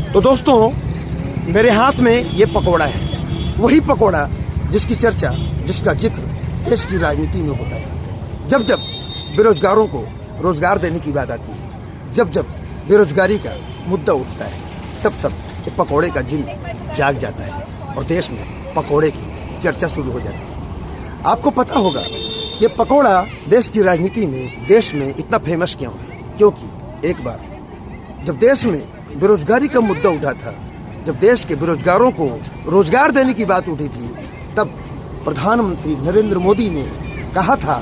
तो दोस्तों, मेरे हाथ में ये पकोड़ा है, वही पकोड़ा जिसकी चर्चा, जिसका जिक्र देश की राजनीति में होता है। जब जब बेरोजगारों को रोजगार देने की बात आती है, जब जब बेरोजगारी का मुद्दा उठता है, तब तब ये पकोड़े का जिन जाग जाता है और देश में पकोड़े की चर्चा शुरू हो जाती है। आपको पता होगा ये पकोड़ा देश की राजनीति में, देश में इतना फेमस क्यों है? क्योंकि एक बार जब देश में बेरोजगारी का मुद्दा उठा था, जब देश के बेरोजगारों को रोजगार देने की बात उठी थी, तब प्रधानमंत्री नरेंद्र मोदी ने कहा था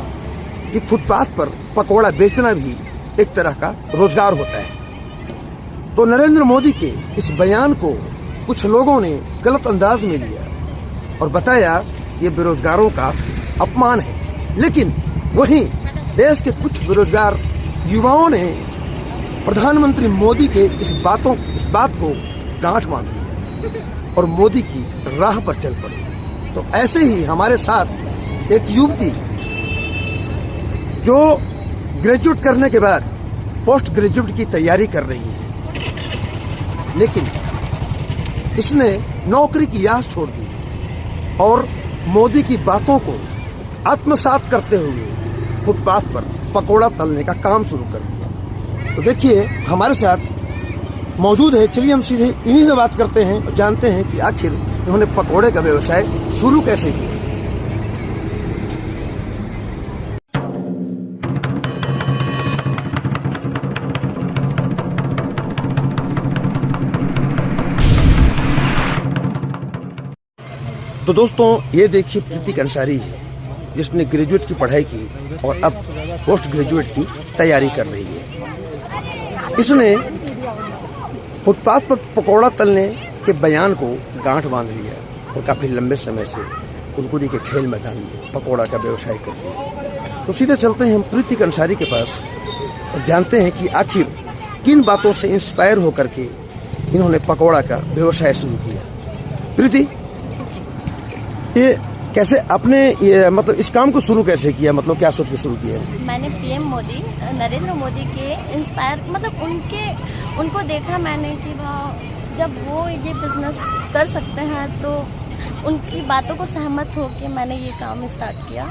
कि फुटपाथ पर पकोड़ा बेचना भी एक तरह का रोजगार होता है। तो नरेंद्र मोदी के इस बयान को कुछ लोगों ने गलत अंदाज में लिया और बताया ये बेरोजगारों का अपमान है। लेकिन वहीं देश के कुछ बेरोजगार युवाओं ने प्रधानमंत्री मोदी के इस बात को गांठ बांध लिया और मोदी की राह पर चल पड़े। तो ऐसे ही हमारे साथ एक युवती जो ग्रेजुएट करने के बाद पोस्ट ग्रेजुएट की तैयारी कर रही है, लेकिन इसने नौकरी की आस छोड़ दी और मोदी की बातों को आत्मसात करते हुए फुटपाथ पर पकोड़ा तलने का काम शुरू कर दिया। तो देखिए, हमारे साथ मौजूद है, चलिए हम सीधे इन्हीं से बात करते हैं और जानते हैं कि आखिर उन्होंने पकोड़े का व्यवसाय शुरू कैसे किया। तो दोस्तों, ये देखिए प्रीति अंसारी है, जिसने ग्रेजुएट की पढ़ाई की और अब पोस्ट ग्रेजुएट की तैयारी कर रही है। इसने फुटपाथ पर पकौड़ा तलने के बयान को गांठ बांध लिया और काफी लंबे समय से कुरकुरी के खेल मैदान में पकौड़ा का व्यवसाय कर रही है। तो सीधे चलते हैं हम प्रीति अंसारी के पास और जानते हैं कि आखिर किन बातों से इंस्पायर होकर के इन्होंने पकौड़ा का व्यवसाय शुरू किया। प्रीति, ये कैसे आपने ये मतलब इस काम को शुरू कैसे किया, मतलब क्या सोच के शुरू किया? मैंने पीएम मोदी, नरेंद्र मोदी के इंस्पायर, मतलब उनको देखा मैंने कि जब वो ये बिजनेस कर सकते हैं तो उनकी बातों को सहमत होकर मैंने ये काम स्टार्ट किया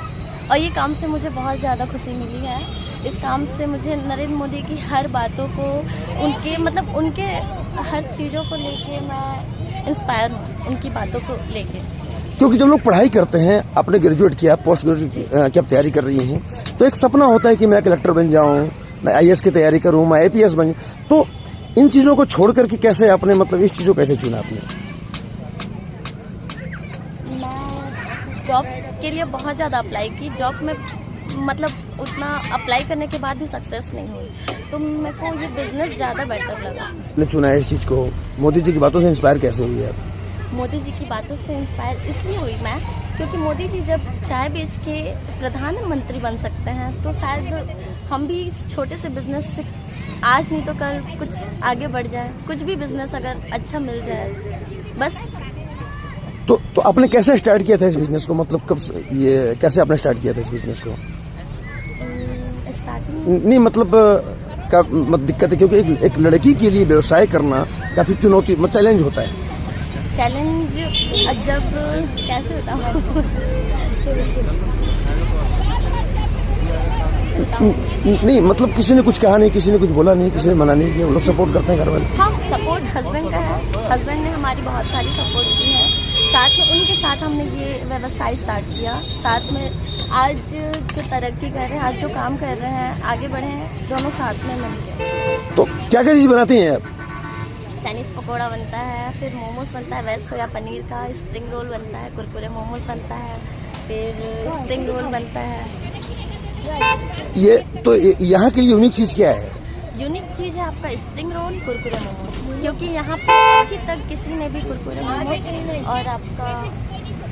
और ये काम से मुझे बहुत ज़्यादा खुशी मिली है। इस काम से मुझे नरेंद्र मोदी की हर बातों को, उनके हर चीज़ों को लेके मैं इंस्पायर हूँ, उनकी बातों को लेके। क्योंकि जब लोग पढ़ाई करते हैं, आपने ग्रेजुएट किया, पोस्ट ग्रेजुएट की आप तैयारी कर रही हैं, तो एक सपना होता है कि मैं कलेक्टर बन जाऊं, मैं आईएएस की तैयारी करूं, मैं आईपीएस बन जाऊं। तो इन चीज़ों को छोड़ करके कैसे आपने इस चीज़ों को कैसे चुना आपने? मैं जॉब के लिए बहुत ज़्यादा अप्लाई की, जॉब में उतना अप्लाई करने के बाद भी सक्सेस नहीं हुई, तो मेरे को ये बिजनेस ज़्यादा बेटर लगा। आपने चुना इस चीज़ को, मोदी जी की बातों से इंस्पायर कैसे हुई आप? मोदी जी की बातों से इंस्पायर इसलिए हुई मैं, क्योंकि मोदी जी जब चाय बेच के प्रधानमंत्री बन सकते हैं तो शायद हम भी इस छोटे से बिजनेस से आज नहीं तो कल कुछ आगे बढ़ जाए, कुछ भी बिजनेस अगर अच्छा मिल जाए बस। तो आपने कैसे स्टार्ट किया था इस बिजनेस को, मतलब कब ये कैसे आपने स्टार्ट किया था इस बिजनेस को? स्टार्टिंग नहीं का दिक्कत है, क्योंकि एक लड़की के लिए व्यवसाय करना काफी चुनौती चैलेंज होता है। चैलेंज जब कैसे बताऊँ नहीं, मतलब किसी ने कुछ कहा नहीं, किसी ने कुछ बोला नहीं, किसी ने मना नहीं किया, वो लोग सपोर्ट करते हैं घर वाले? हाँ, सपोर्ट हस्बैंड का है, हस्बैंड ने हमारी बहुत सारी सपोर्ट की है। साथ में उनके साथ हमने ये व्यवसाय स्टार्ट किया, साथ में आज जो तरक्की कर रहे हैं, आज जो काम कर रहे हैं, आगे बढ़े हैं, दोनों साथ में मिलकर। तो क्या क्या चीज़ बनाती हैं आप? चाइनीज़ पकोड़ा बनता है, फिर मोमोज बनता है, वेज सोया पनीर का, स्प्रिंग रोल बनता है, कुरकुरे मोमोज बनता है, फिर स्प्रिंग रोल बनता है। ये तो यहाँ की यूनिक चीज़ क्या है? यूनिक चीज़ है आपका स्प्रिंग रोल, कुरकुरे मोमोज, क्योंकि यहाँ पे अभी तक किसी ने भी कुरकुरे मोमोज और आपका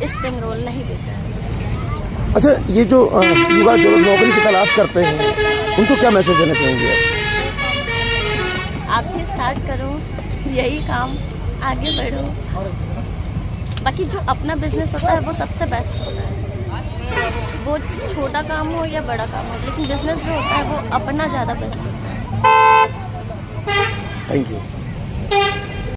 स्प्रिंग रोल नहीं बेचा है। अच्छा, ये जो युवा जो नौकरी की तलाश करते हैं, उनको क्या मैसेज देना चाहेंगे आप भी स्टार्ट करो यही काम, आगे बढ़ो। बाकी जो अपना बिजनेस होता है वो सबसे बेस्ट होता है, वो छोटा काम हो या बड़ा काम हो, लेकिन बिजनेस जो होता है वो अपना ज़्यादा बेस्ट होता है। Thank you.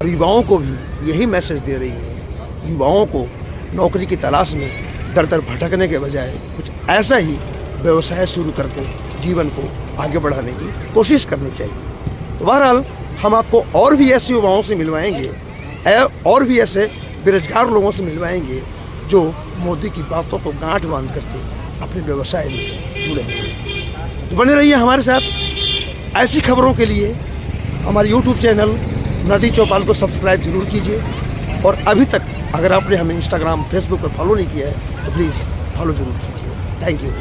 और युवाओं को भी यही मैसेज दे रही है, युवाओं को नौकरी की तलाश में दर दर भटकने के बजाय कुछ ऐसा ही व्यवसाय शुरू करके जीवन को आगे बढ़ाने की कोशिश करनी चाहिए। तो बहरहाल हम आपको और भी ऐसे युवाओं से मिलवाएंगे और भी ऐसे बेरोजगार लोगों से मिलवाएंगे जो मोदी की बातों को गांठ बांध करके अपने व्यवसाय में जुड़े हुए हैं। तो बने रहिए हमारे साथ। ऐसी खबरों के लिए हमारे YouTube चैनल नदी चौपाल को सब्सक्राइब जरूर कीजिए, और अभी तक अगर आपने हमें इंस्टाग्राम फेसबुक पर फॉलो नहीं किया है तो प्लीज़ फॉलो जरूर कीजिए। Thank you.